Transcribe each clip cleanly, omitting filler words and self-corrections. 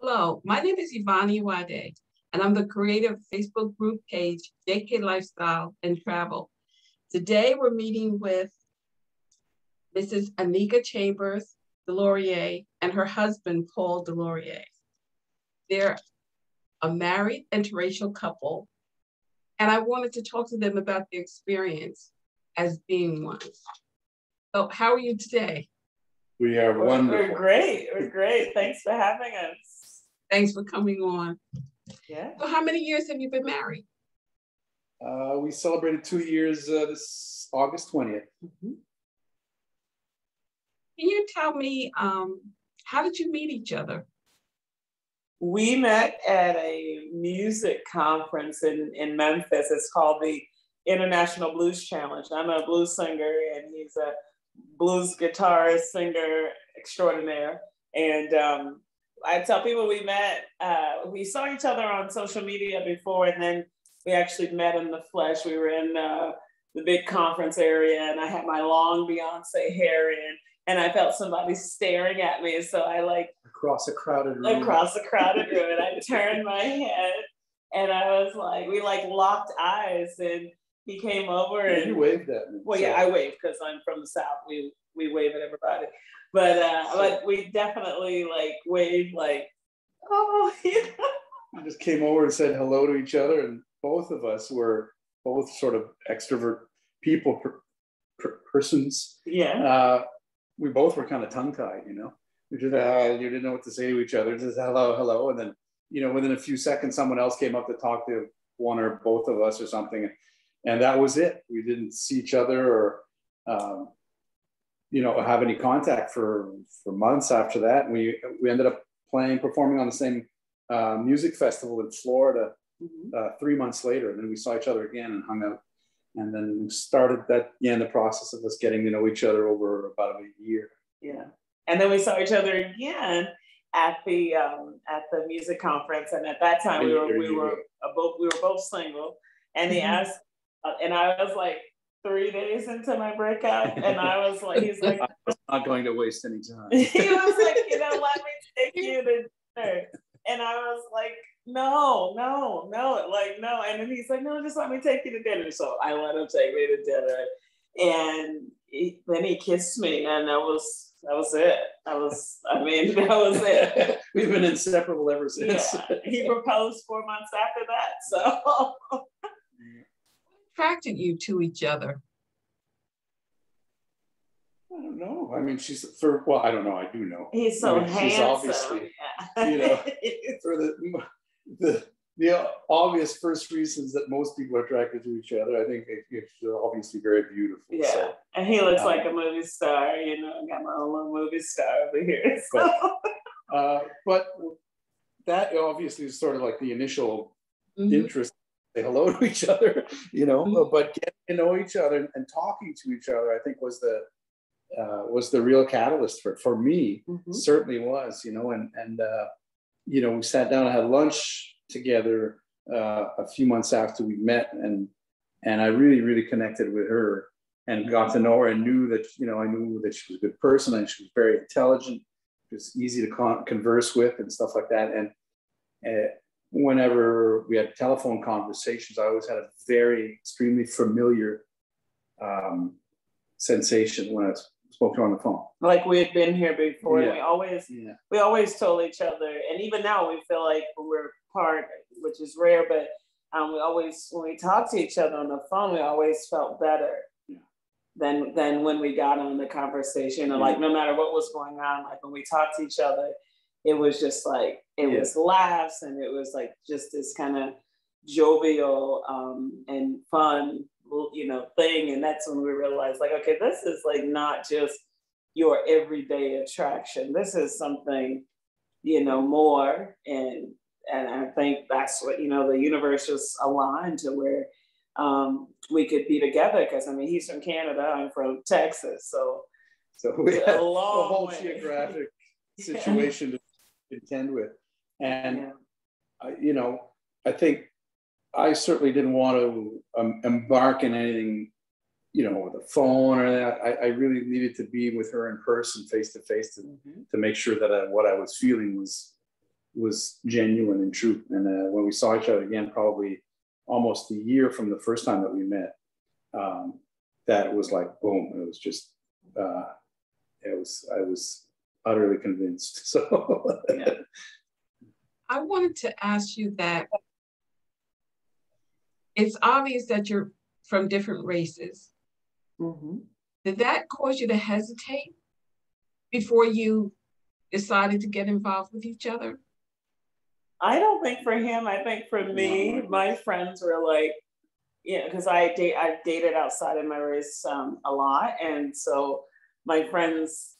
Hello, my name is Ivani Wade, and I'm the creator of Facebook group page, JK Lifestyle and Travel. Today, we're meeting with Mrs. Annika Chambers-DesLauriers and her husband, Paul DesLauriers. They're a married interracial couple, and I wanted to talk to them about their experience as being one. So how are you today? We are wonderful. We're great. We're great. Thanks for having us. Thanks for coming on. Yeah. So how many years have you been married? We celebrated 2 years this August 20th. Mm-hmm. Can you tell me, how did you meet each other? We met at a music conference in Memphis. It's called the International Blues Challenge. I'm a blues singer and he's a blues guitarist, singer extraordinaire. And I tell people we met, we saw each other on social media before, and then we actually met in the flesh. We were in the big conference area and I had my long Beyonce hair in and I felt somebody staring at me. So I across a crowded room. And I turned my head and I was like, we locked eyes and he came over and you waved at me. Well, yeah, I waved because I'm from the South. We wave at everybody. But we definitely waved oh, you know. We just came over and said hello to each other, and both of us were both sort of extrovert people, persons. Yeah. We both were kind of tongue-tied, you know. We just you didn't know what to say to each other. Just hello, and then within a few seconds, someone else came up to talk to one or both of us or something, and that was it. We didn't see each other or have any contact for months after that. And we ended up performing on the same music festival in Florida 3 months later, and then we saw each other again and hung out. And then started the process of us getting to know each other over about a year. Yeah, and then we saw each other again at the music conference, and at that time we were both single. And he asked, and I was like 3 days into my breakup, and I was like, he's like, I'm not going to waste any time. He was like, let me take you to dinner, and I was like, no. And then he's like, no, just let me take you to dinner. So I let him take me to dinner. And then he kissed me, and that was it. That was it. We've been inseparable ever since. Yeah. He proposed 4 months after that. So what attracted you to each other? I don't know. I mean, I don't know. I do know. He's so handsome. She's obviously, for the obvious first reasons that most people are attracted to each other. I think they're obviously very beautiful. Yeah, so, and he looks like a movie star. I got my own little movie star over here. So. But that obviously is sort of like the initial interest. Say hello to each other, but getting to know each other and talking to each other, I think was the real catalyst for me. Certainly was, and we sat down and had lunch together a few months after we met, and I really, really connected with her and got to know her and knew that, I knew that she was a good person and she was very intelligent, she was easy to converse with and stuff like that. And whenever we had telephone conversations, I always had a very extremely familiar sensation when I spoke to her on the phone. Like we had been here before. Yeah. We always told each other, and even now we feel like we're apart, which is rare, but when we talked to each other on the phone, we always felt better than when we got on the conversation. And no matter what was going on, when we talked to each other, it was just was laughs, and it was just this kind of jovial and fun thing. And that's when we realized okay, this is not just your everyday attraction. This is something more, and I think that's what the universe just aligned to where we could be together, because he's from Canada, I'm from Texas, so we have a whole geographic situation to contend with. And I think I certainly didn't want to embark in anything, with a phone or that. I really needed to be with her in person, face to face, to make sure that what I was feeling was was genuine and true. And when we saw each other again, probably almost a year from the first time that we met, that was like, boom, it was just, I was utterly convinced. So yeah. I wanted to ask you that it's obvious that you're from different races. Mm-hmm. Did that cause you to hesitate before you decided to get involved with each other? I don't think for him. I think for me, my friends were like, yeah, because I've dated outside of my race a lot. And so my friends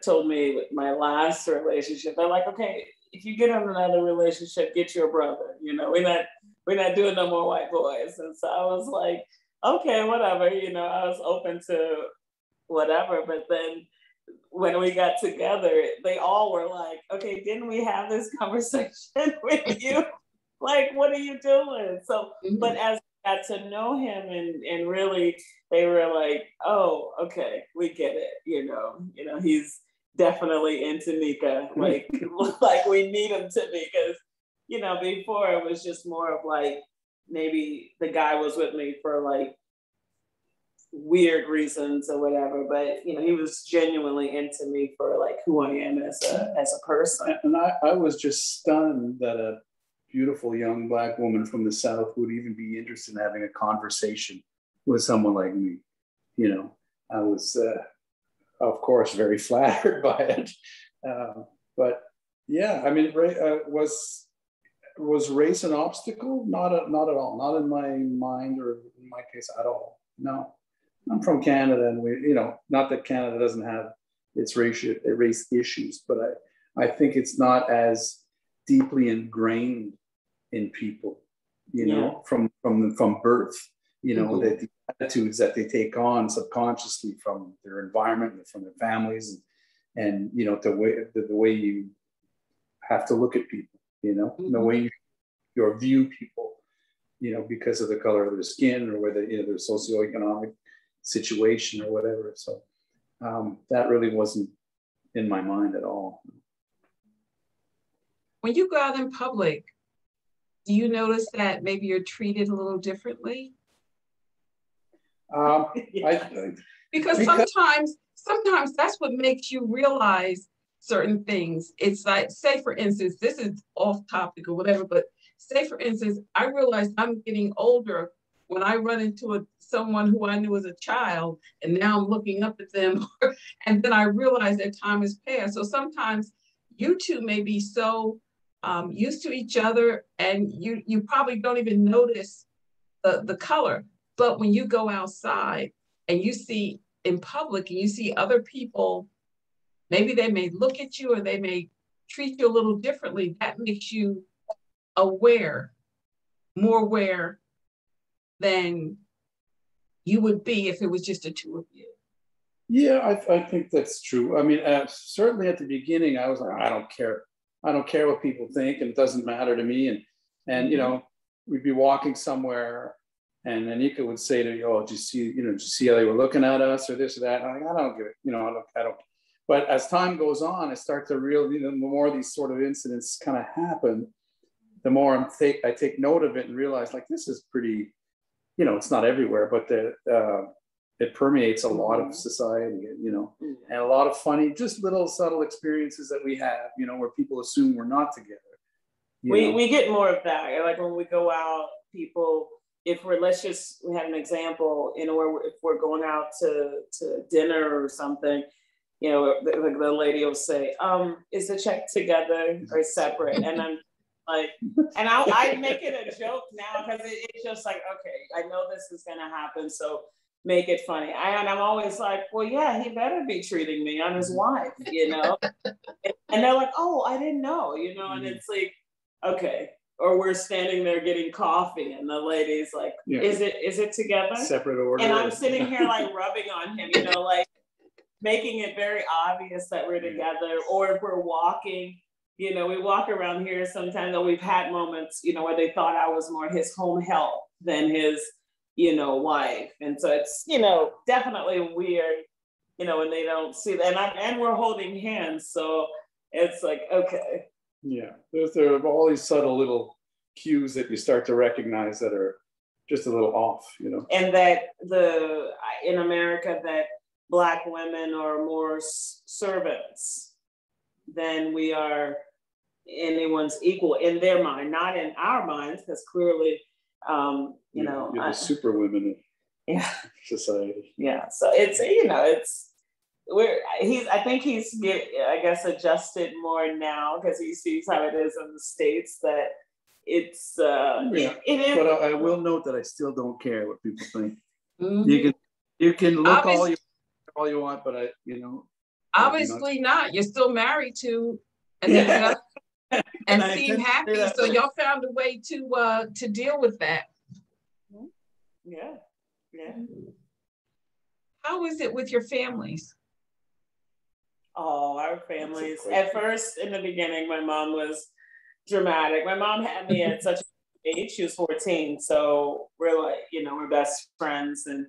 told me with my last relationship, they're like, okay, if you get in another relationship, get your brother. You know, we're not doing no more white boys. And so I was like, okay, whatever. You know, I was open to whatever. But then when we got together, they all were like, okay, didn't we have this conversation with you? Like, what are you doing? So, but as I got to know him and really, they were like, oh, okay, we get it. You know, he's definitely into Nika. Like we need him to be, because, you know, before it was just more of like, maybe the guy was with me for like weird reasons or whatever, but you know, he was genuinely into me for like who I am as a person. And I was just stunned that a beautiful young Black woman from the South would even be interested in having a conversation with someone like me. You know, I was, of course, very flattered by it. But yeah, I mean, was race an obstacle? Not at all. Not in my mind or in my case at all. No. I'm from Canada, and we, you know, not that Canada doesn't have its race issues, but I think it's not as deeply ingrained in people, you know, from birth, you know, mm-hmm. that the attitudes that they take on subconsciously from their environment and from their families, and you know, the way you have to look at people, you know, mm-hmm. the way you view people, you know, because of the color of their skin or whether, you know, their socioeconomic situation or whatever. So that really wasn't in my mind at all. When you go out in public, do you notice that maybe you're treated a little differently? Because sometimes that's what makes you realize certain things. It's like, say for instance, this is off topic or whatever, but say for instance, I realized I'm getting older when I run into someone who I knew as a child, and now I'm looking up at them, and then I realize that time has passed. So sometimes you two may be so used to each other, and you probably don't even notice the color. But when you go outside and you see in public and you see other people, maybe they may look at you or they may treat you a little differently. That makes you more aware than you would be if it was just the two of you. Yeah, I think that's true. I mean, certainly at the beginning, I was like, I don't care what people think, and it doesn't matter to me. And you know, we'd be walking somewhere, and Annika would say to me, "Oh, did you see how they were looking at us, or this or that?" And I'm like, I don't give it, you know, I don't. But as time goes on, I start to realize, you know, the more these sort of incidents kind of happen, the more I take note of it and realize, like, this is pretty. You know, it's not everywhere, but it permeates a lot of society, you know, and a lot of funny, just little subtle experiences that we have, you know, where people assume we're not together. We get more of that. Like when we go out, people, we have an example, you know, if we're going out to dinner or something, you know, the lady will say, is the check together or separate? And I'm like, and I make it a joke now because it's just like, okay, I know this is gonna happen, so make it funny. And I'm always like, well, yeah, he better be treating me. I'm his wife, you know. And they're like, oh, I didn't know, you know. And it's like, okay. Or we're standing there getting coffee, and the lady's like, is it together? Separate order. And I'm sitting here like rubbing on him, you know, like making it very obvious that we're together. Or if we're walking. You know, we walk around here sometimes, though we've had moments, you know, where they thought I was more his home help than his, you know, wife. And so it's, you know, definitely weird, you know, when they don't see that. And we're holding hands. So it's like, okay, Yeah, there are all these subtle little cues that you start to recognize that are just a little off, you know. And that in America, that Black women are more servants than we are anyone's equal in their mind, not in our minds, because clearly, you know, you're the super women in society. Yeah, so it's, you know, I think he's I guess adjusted more now because he sees how it is in the States, that it's it is. But I will note that I still don't care what people think. Mm-hmm. You can look all you want, but you know, obviously not. You're still married to Annika and seem happy, so y'all found a way to deal with that. Yeah. How is it with your families? Oh, our families. At first, in the beginning, my mom was dramatic. My mom had me at such an age. She was 14. So we're like, you know, we're best friends. And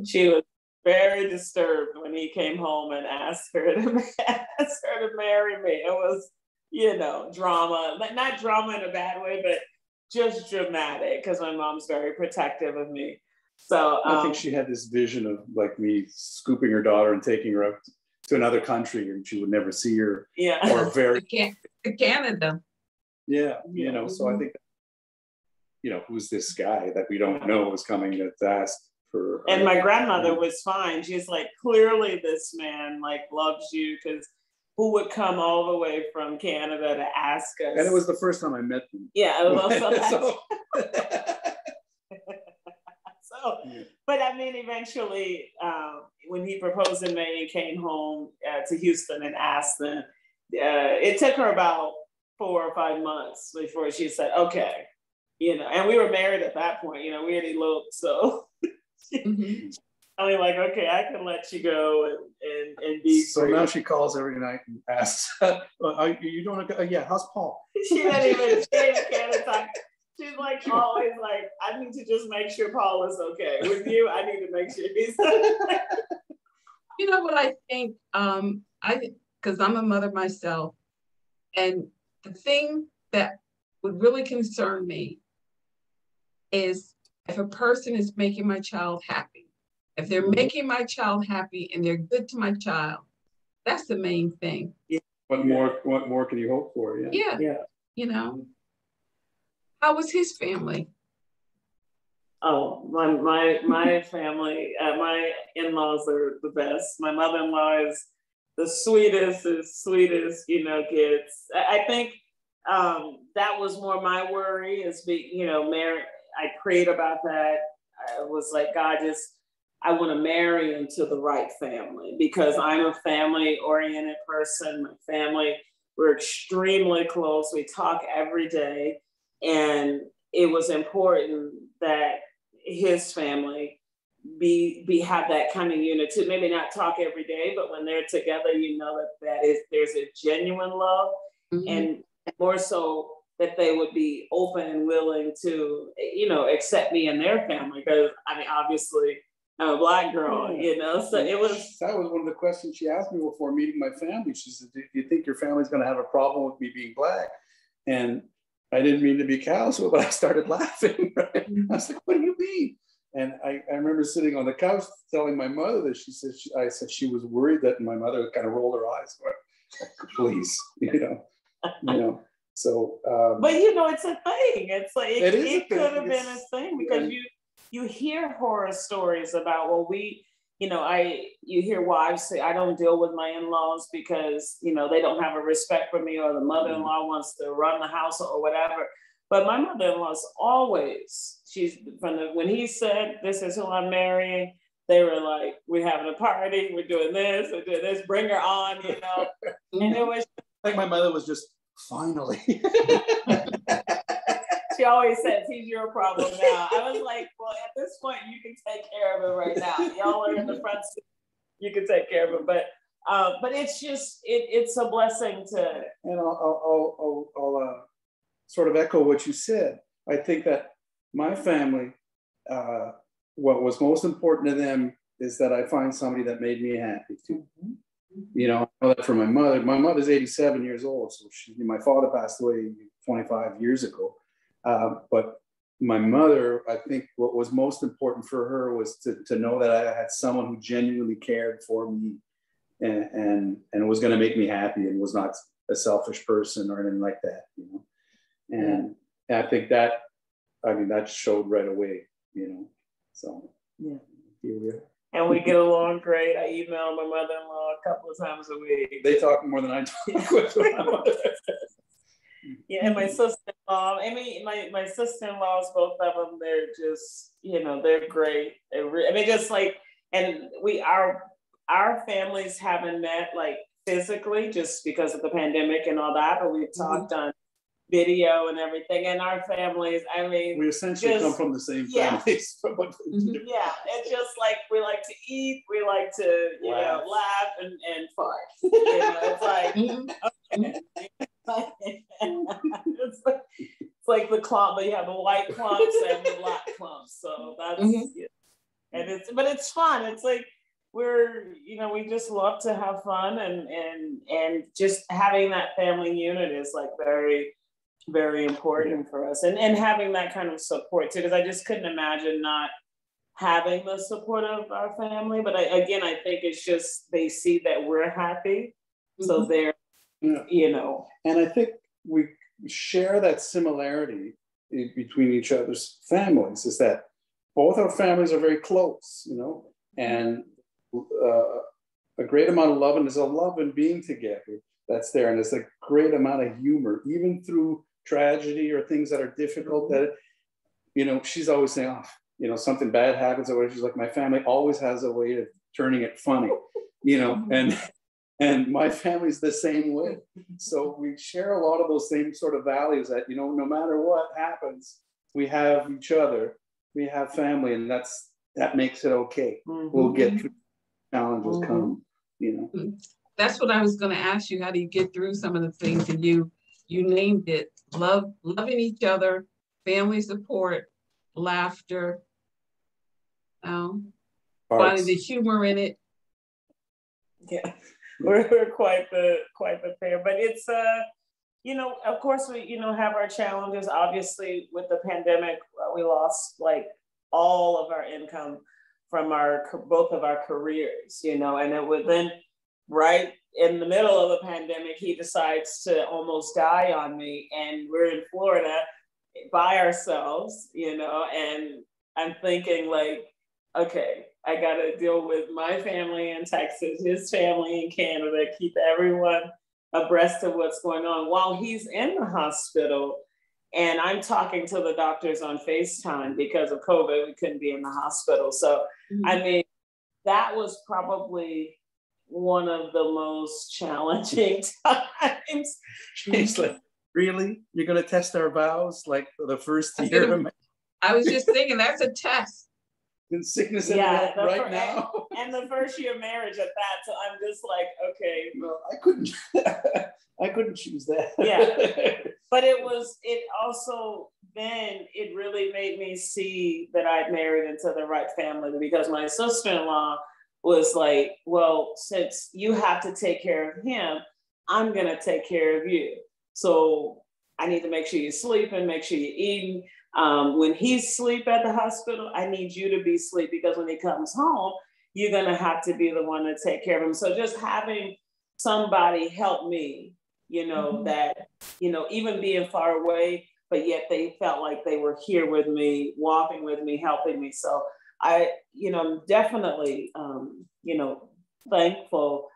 she was very disturbed when he came home and asked her to marry me. It was, you know, drama. Not drama in a bad way, but just dramatic, because my mom's very protective of me. So I think she had this vision of like me scooping her daughter and taking her up to another country, and she would never see her. Yeah. Or very to Canada. Yeah, you know. So I think, you know, who's this guy that we don't know is coming to ask for? And my grandmother was fine. She's like, clearly this man like loves you, because who would come all the way from Canada to ask us? And it was the first time I met them. Yeah, it was also but I mean, eventually, when he proposed in May and came home to Houston and asked them, it took her about 4 or 5 months before she said, okay, you know, and we were married at that point, you know, we had eloped, so I mean, like, okay, I can let you go and be so free. Now she calls every night and asks, are you doing okay? Yeah, how's Paul? She can't talk. She's like always like, I need to just make sure Paul is okay. With you, I need to make sure he's okay. You know what I think? Because I'm a mother myself, and the thing that would really concern me is if a person is making my child happy. If they're making my child happy and they're good to my child, that's the main thing. Yeah. What more can you hope for? Yeah. You know. How was his family? Oh, my family, my in-laws are the best. My mother-in-law is the sweetest, you know, kids. I think that was more my worry, is you know, I prayed about that. I was like, God, I want to marry into the right family, because I'm a family-oriented person. My family, we're extremely close. We talk every day. And it was important that his family have that kind of unity. Maybe not talk every day, but when they're together, you know there's a genuine love, and more so that they would be open and willing to, you know, accept me in their family. Because I mean, obviously, I'm a Black girl, you know. So that was one of the questions she asked me before meeting my family. She said, "Do you think your family's going to have a problem with me being Black?" And I didn't mean to be casual, but I started laughing. Right? I was like, "What do you mean?" And I remember sitting on the couch telling my mother that I said she was worried that my mother kind of rolled her eyes. But, please, you know. So, but you know, it's a thing. It's like it could have been a thing, because you hear horror stories about, well, you know, you hear wives say, I don't deal with my in-laws because, you know, they don't have a respect for me, or the mother-in-law wants to run the house or whatever. But my mother-in-law's always, when he said, this is who I'm marrying, they were like, we're having a party, we're doing this, bring her on, you know. And it was like my mother was just, finally. She always says, he's your problem now. I was like, well, at this point, you can take care of it right now. Y'all are in the front seat. You can take care of it. But it's just, it's a blessing to. And I'll sort of echo what you said. I think that my family, what was most important to them is that I find somebody that made me happy too. You know, I know that from my mother. My mother's 87 years old, so my father passed away 25 years ago. But my mother, I think what was most important for her was to know that I had someone who genuinely cared for me and was going to make me happy and was not a selfish person or anything like that, you know. And I think that, I mean, that showed right away, you know. So here we are. And we get along great. I email my mother-in-law a couple of times a week. They talk more than I talk with my mother. Yeah, and my sister-in-law, I mean, my sister-in-laws, both of them, they're just, you know, they're great. I mean, just like, and our families haven't met like physically just because of the pandemic and all that, but we've talked on video and everything. And our families, I mean, we essentially come from the same families. Yeah, it's just like we like to eat, we like to, you know, laugh and fart. You know, it's like, okay. It's like the clump, but you have the white clumps and the black clumps. So that's, and it's fun. It's like, we just love to have fun and just having that family unit is like very, very important for us, and having that kind of support too, because I just couldn't imagine not having the support of our family. But I think it's just they see that we're happy, so they're, you know. And I think we share that similarity between each other's families, is that both our families are very close, you know, and a great amount of love, and there's a love in being together that's there, and there's a great amount of humor, even through tragedy or things that are difficult. That, you know, she's always saying, oh, you know, something bad happens, or she's like, my family always has a way of turning it funny, you know, and my family's the same way. So we share a lot of those same sort of values that, you know, no matter what happens, we have each other, we have family, and that makes it okay. We'll get through challenges come, you know. That's what I was going to ask you. How do you get through some of the things? And you named it: loving each other, family support, laughter, finding the humor in it. Yeah, we're quite the pair. But it's you know, of course we, you know, have our challenges. Obviously, with the pandemic, we lost like all of our income from both of our careers, you know, and it would then, right in the middle of the pandemic, he decides to almost die on me, and we're in Florida by ourselves, you know, and I'm thinking like, okay, I got to deal with my family in Texas, his family in Canada, keep everyone abreast of what's going on while he's in the hospital. And I'm talking to the doctors on FaceTime because of COVID. We couldn't be in the hospital. So, I mean, that was probably one of the most challenging times. She's like, really? You're going to test our vows like for the first year? I was just thinking, that's a test. In sickness and health right now. And the first year of marriage at that. So I'm just like, okay. Well, I couldn't choose that. Yeah. But it also, then it really made me see that I'd married into the right family, because my sister-in-law was like, well, since you have to take care of him, I'm going to take care of you. So I need to make sure you're sleeping, make sure you're eating. When he's asleep at the hospital, I need you to be asleep, because when he comes home, you're going to have to be the one to take care of him. So just having somebody help me, you know, that, you know, even being far away, but yet they felt like they were here with me, walking with me, helping me. So I, you know, definitely, you know, thankful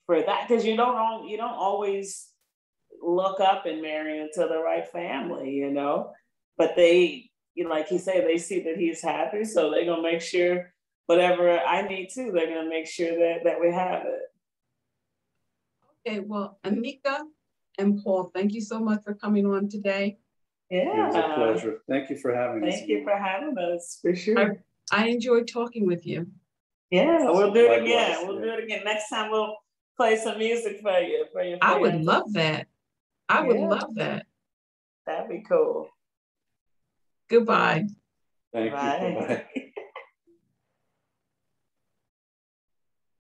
for that, because you don't always look up and marry into the right family, you know, but they, you know, like you say, they see that he's happy, so they're gonna make sure whatever I need to, they're gonna make sure that we have it. Okay, well, Annika and Paul, thank you so much for coming on today. Yeah, it was a pleasure. Thank you for having us. Thank you for having us, for sure. I enjoyed talking with you. Yeah, we'll do it again. We'll do it again. Next time we'll play some music for you. I would love that. I would love that. That'd be cool. Goodbye. Thank you. Bye.